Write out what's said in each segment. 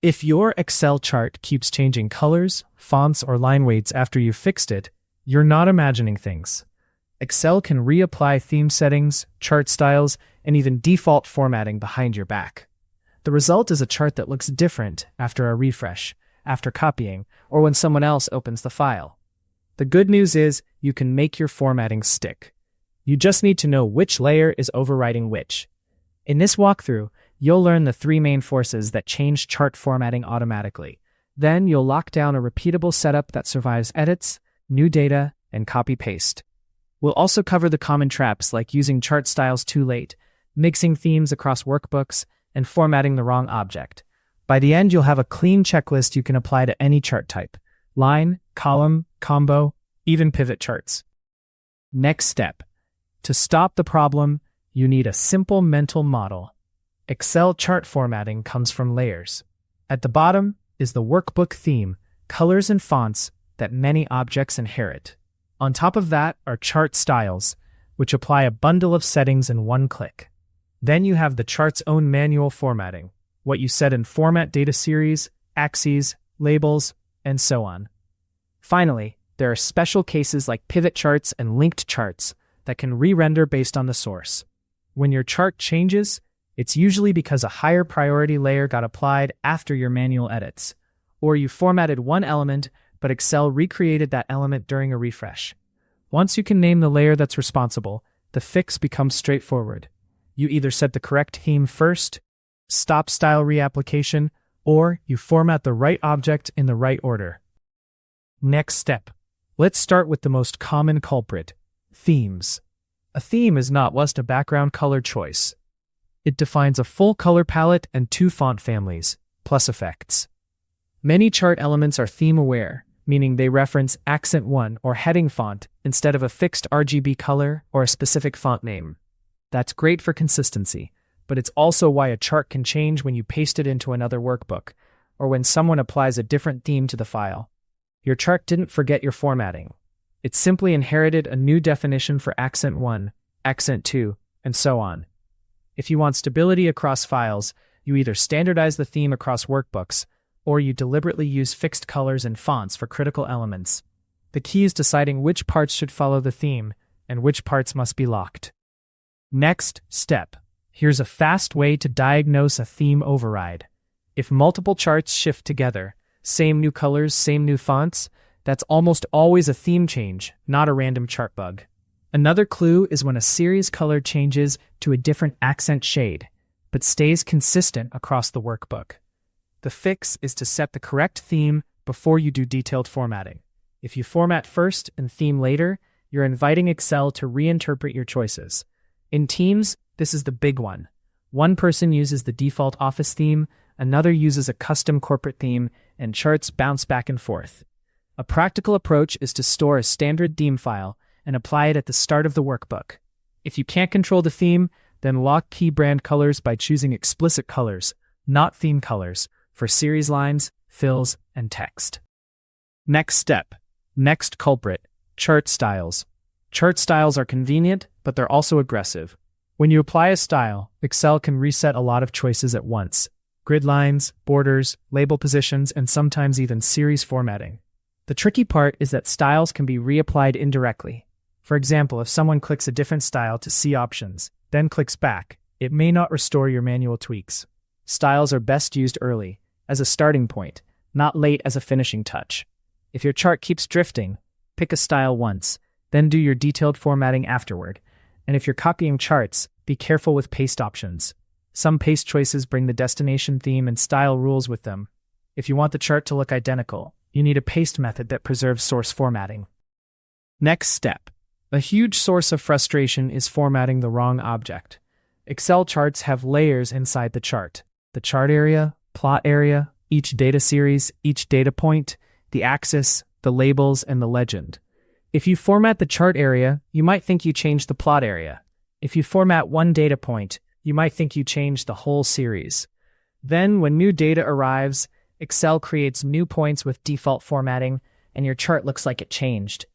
If your Excel chart keeps changing colors, fonts, or line weights after you've fixed it, you're not imagining things. Excel can reapply theme settings, chart styles, and even default formatting behind your back. The result is a chart that looks different after a refresh, after copying, or when someone else opens the file. The good news is you can make your formatting stick. You just need to know which layer is overriding which. In this walkthrough, you'll learn the three main forces that change chart formatting automatically. Then you'll lock down a repeatable setup that survives edits, new data, and copy-paste. We'll also cover the common traps like using chart styles too late, mixing themes across workbooks, and formatting the wrong object. By the end, you'll have a clean checklist you can apply to any chart type: line, column, combo, even pivot charts. Next step. To stop the problem, you need a simple mental model. Excel chart formatting comes from layers. At the bottom is the workbook theme, colors and fonts that many objects inherit. On top of that are chart styles, which apply a bundle of settings in one click. Then you have the chart's own manual formatting, what you set in format data series, axes, labels, and so on. Finally, there are special cases like pivot charts and linked charts that can re-render based on the source. When your chart changes, it's usually because a higher priority layer got applied after your manual edits, or you formatted one element but Excel recreated that element during a refresh. Once you can name the layer that's responsible, the fix becomes straightforward. You either set the correct theme first, stop style reapplication, or you format the right object in the right order. Next step. Let's start with the most common culprit: themes. A theme is not just a background color choice. It defines a full color palette and two font families, plus effects. Many chart elements are theme-aware, meaning they reference accent 1 or heading font instead of a fixed RGB color or a specific font name. That's great for consistency, but it's also why a chart can change when you paste it into another workbook, or when someone applies a different theme to the file. Your chart didn't forget your formatting. It simply inherited a new definition for accent 1, accent 2, and so on. If you want stability across files, you either standardize the theme across workbooks, or you deliberately use fixed colors and fonts for critical elements. The key is deciding which parts should follow the theme, and which parts must be locked. Next step. Here's a fast way to diagnose a theme override. If multiple charts shift together, same new colors, same new fonts, that's almost always a theme change, not a random chart bug. Another clue is when a series color changes to a different accent shade, but stays consistent across the workbook. The fix is to set the correct theme before you do detailed formatting. If you format first and theme later, you're inviting Excel to reinterpret your choices. In teams, this is the big one. One person uses the default office theme, another uses a custom corporate theme, and charts bounce back and forth. A practical approach is to store a standard theme file and apply it at the start of the workbook. If you can't control the theme, then lock key brand colors by choosing explicit colors, not theme colors, for series lines, fills, and text. Next step. Next culprit. Chart styles. Chart styles are convenient, but they're also aggressive. When you apply a style, Excel can reset a lot of choices at once: grid lines, borders, label positions, and sometimes even series formatting. The tricky part is that styles can be reapplied indirectly. For example, if someone clicks a different style to see options, then clicks back, it may not restore your manual tweaks. Styles are best used early, as a starting point, not late as a finishing touch. If your chart keeps drifting, pick a style once, then do your detailed formatting afterward. And if you're copying charts, be careful with paste options. Some paste choices bring the destination theme and style rules with them. If you want the chart to look identical, you need a paste method that preserves source formatting. Next step. A huge source of frustration is formatting the wrong object. Excel charts have layers inside the chart: the chart area, plot area, each data series, each data point, the axis, the labels, and the legend. If you format the chart area, you might think you changed the plot area. If you format one data point, you might think you changed the whole series. Then, when new data arrives, Excel creates new points with default formatting, and your chart looks like it changed.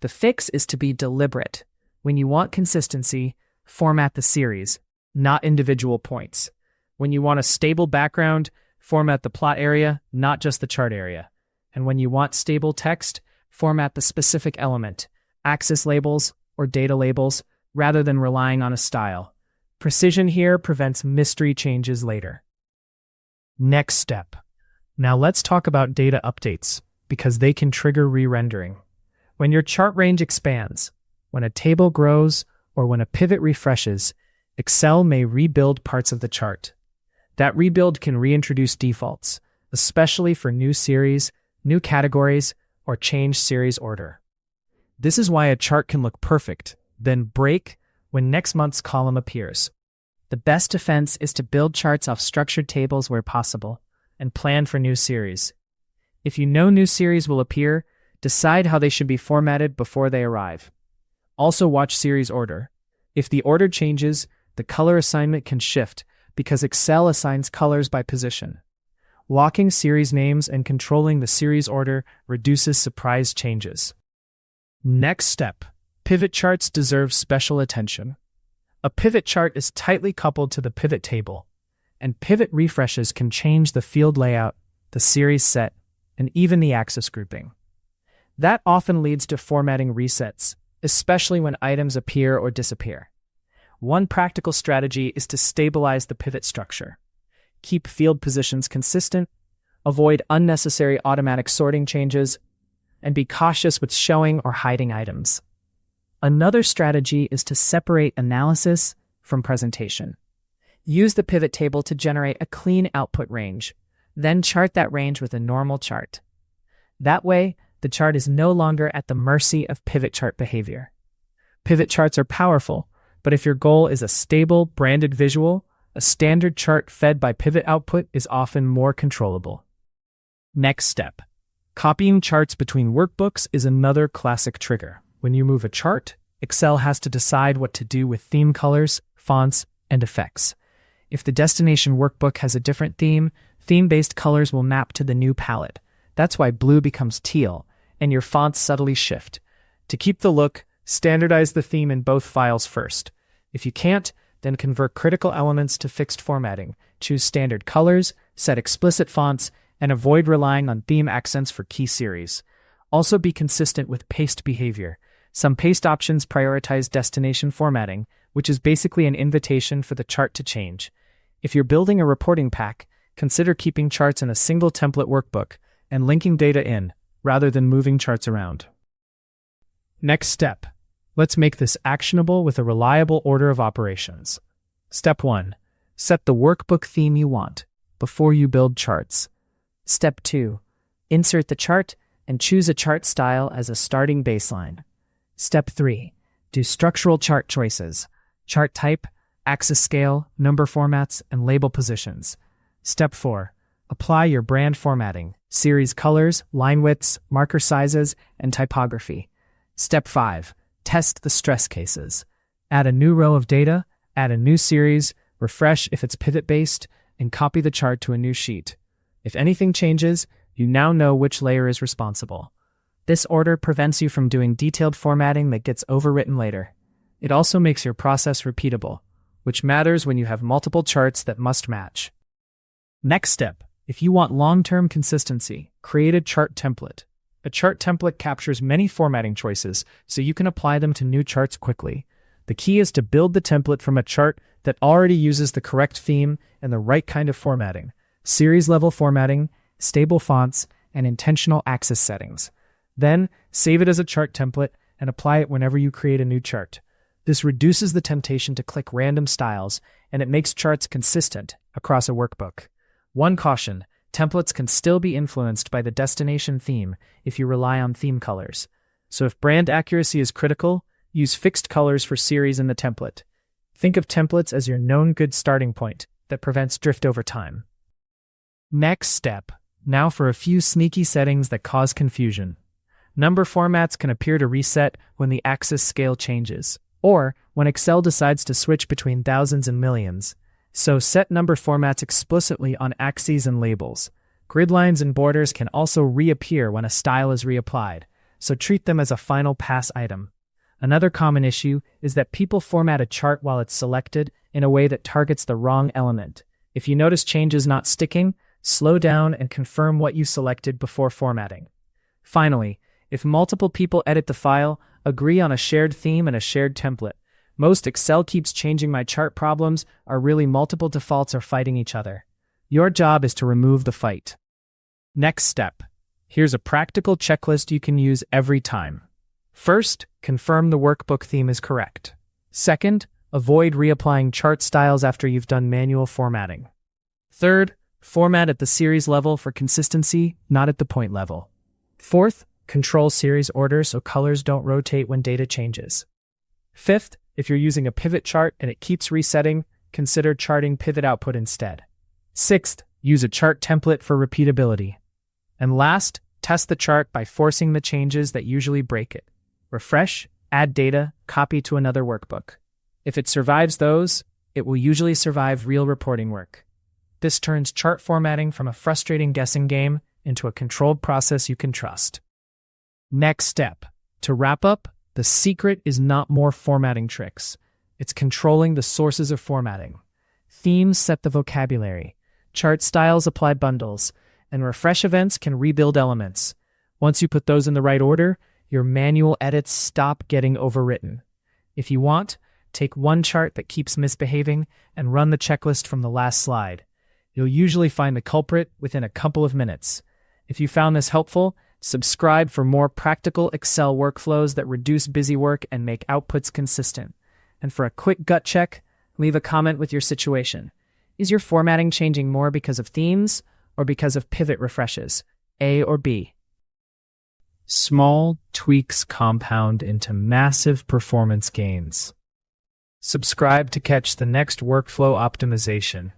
The fix is to be deliberate. When you want consistency, format the series, not individual points. When you want a stable background, format the plot area, not just the chart area. And when you want stable text, format the specific element, axis labels, or data labels, rather than relying on a style. Precision here prevents mystery changes later. Next step. Now let's talk about data updates, because they can trigger re-rendering. When your chart range expands, when a table grows, or when a pivot refreshes, Excel may rebuild parts of the chart. That rebuild can reintroduce defaults, especially for new series, new categories, or change series order. This is why a chart can look perfect, then break when next month's column appears. The best defense is to build charts off structured tables where possible, and plan for new series. If you know new series will appear, decide how they should be formatted before they arrive. Also watch series order. If the order changes, the color assignment can shift because Excel assigns colors by position. Locking series names and controlling the series order reduces surprise changes. Next step. Pivot charts deserve special attention. A pivot chart is tightly coupled to the pivot table, and pivot refreshes can change the field layout, the series set, and even the axis grouping. That often leads to formatting resets, especially when items appear or disappear. One practical strategy is to stabilize the pivot structure. Keep field positions consistent, avoid unnecessary automatic sorting changes, and be cautious with showing or hiding items. Another strategy is to separate analysis from presentation. Use the pivot table to generate a clean output range, then chart that range with a normal chart. That way, the chart is no longer at the mercy of pivot chart behavior. Pivot charts are powerful, but if your goal is a stable, branded visual, a standard chart fed by pivot output is often more controllable. Next step. Copying charts between workbooks is another classic trigger. When you move a chart, Excel has to decide what to do with theme colors, fonts, and effects. If the destination workbook has a different theme, theme-based colors will map to the new palette. That's why blue becomes teal, and your fonts subtly shift. To keep the look, standardize the theme in both files first. If you can't, then convert critical elements to fixed formatting. Choose standard colors, set explicit fonts, and avoid relying on theme accents for key series. Also be consistent with paste behavior. Some paste options prioritize destination formatting, which is basically an invitation for the chart to change. If you're building a reporting pack, consider keeping charts in a single template workbook and linking data in, rather than moving charts around. Next step. Let's make this actionable with a reliable order of operations. Step 1. Set the workbook theme you want before you build charts. Step 2. Insert the chart and choose a chart style as a starting baseline. Step 3. Do structural chart choices, chart type, axis scale, number formats, and label positions. Step 4. Apply your brand formatting, series colors, line widths, marker sizes, and typography. Step 5. Test the stress cases. Add a new row of data, add a new series, refresh if it's pivot-based, and copy the chart to a new sheet. If anything changes, you now know which layer is responsible. This order prevents you from doing detailed formatting that gets overwritten later. It also makes your process repeatable, which matters when you have multiple charts that must match. Next step. If you want long-term consistency, create a chart template. A chart template captures many formatting choices, so you can apply them to new charts quickly. The key is to build the template from a chart that already uses the correct theme and the right kind of formatting, series-level formatting, stable fonts, and intentional axis settings. Then, save it as a chart template and apply it whenever you create a new chart. This reduces the temptation to click random styles, and it makes charts consistent across a workbook. One caution, templates can still be influenced by the destination theme if you rely on theme colors. So if brand accuracy is critical, use fixed colors for series in the template. Think of templates as your known good starting point that prevents drift over time. Next step. Now for a few sneaky settings that cause confusion. Number formats can appear to reset when the axis scale changes, or when Excel decides to switch between thousands and millions. So set number formats explicitly on axes and labels. Grid lines and borders can also reappear when a style is reapplied, so treat them as a final pass item. Another common issue is that people format a chart while it's selected in a way that targets the wrong element. If you notice changes not sticking, Slow down and confirm what you selected before formatting. Finally, if multiple people edit the file, agree on a shared theme and a shared template. Most Excel keeps changing my chart problems are really multiple defaults are fighting each other. Your job is to remove the fight. Next step. Here's a practical checklist you can use every time. First, confirm the workbook theme is correct. Second, avoid reapplying chart styles after you've done manual formatting. Third, format at the series level for consistency, not at the point level. Fourth, control series order so colors don't rotate when data changes. Fifth, if you're using a pivot chart and it keeps resetting, consider charting pivot output instead. Sixth, use a chart template for repeatability. And last, test the chart by forcing the changes that usually break it. Refresh, add data, copy to another workbook. If it survives those, it will usually survive real reporting work. This turns chart formatting from a frustrating guessing game into a controlled process you can trust. Next step. To wrap up, the secret is not more formatting tricks. It's controlling the sources of formatting. Themes set the vocabulary. Chart styles apply bundles. And refresh events can rebuild elements. Once you put those in the right order, your manual edits stop getting overwritten. If you want, take one chart that keeps misbehaving and run the checklist from the last slide. You'll usually find the culprit within a couple of minutes. If you found this helpful, subscribe for more practical Excel workflows that reduce busy work and make outputs consistent. And for a quick gut check, leave a comment with your situation. Is your formatting changing more because of themes or because of pivot refreshes, A or B? Small tweaks compound into massive performance gains. Subscribe to catch the next workflow optimization.